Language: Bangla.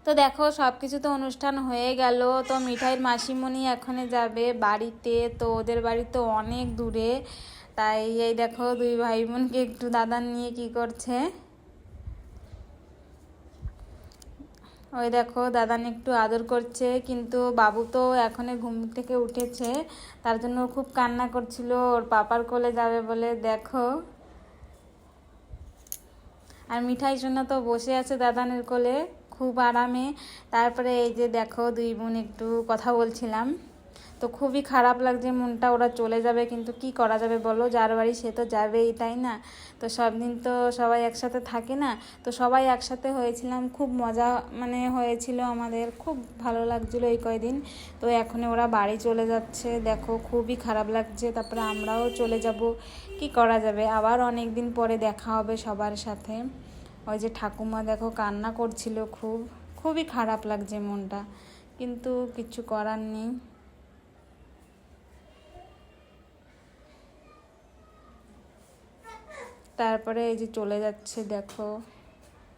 তো দেখো সব কিছু তো অনুষ্ঠান হয়ে গেল। তো মিঠাইয়ের মাসিমণি এখানে যাবে বাড়িতে, তো ওদের বাড়ি তো অনেক দূরে। তাই এই দেখো দুই ভাই বোনকে একটু দাদা নিয়ে কি করছে, ওই দেখো দাদান একটু আদর করছে। কিন্তু বাবু তো এখনো ঘুম থেকে উঠেছে, তার জন্য খুব কান্না করছিল ওর পাপার কোলে যাবে বলে। দেখো আর মিঠাই সোনা তো বসে আছে দাদানের কোলে খুব আরামে। তারপরে এই যে দেখো দুই বোন একটু কথা বলছিলাম, তো খুবই খারাপ লাগছে মনটা, ওরা চলে যাবে কিন্তু কি করা যাবে বলো, যার বাড়ি সে তো যাবেই, তাই না? তো সব দিন তো সবাই একসাথে থাকে না, তো সবাই একসাথে হয়েছিলাম, খুব মজা মানে হয়েছিল আমাদের, খুব ভালো লাগছিলো এই কয়দিন। তো এখন ওরা বাড়ি চলে যাচ্ছে, দেখো খুবই খারাপ লাগছে। তারপরে আমরাও চলে যাব, কি করা যাবে, আবার অনেক দিন পরে দেখা হবে সবার সাথে। ওই যে ঠাকুমা দেখো কান্না করছিল, খুবই খারাপ লাগছে মনটা, কিন্তু কিছু করার নেই। তারপরে এই যে চলে যাচ্ছে দেখো।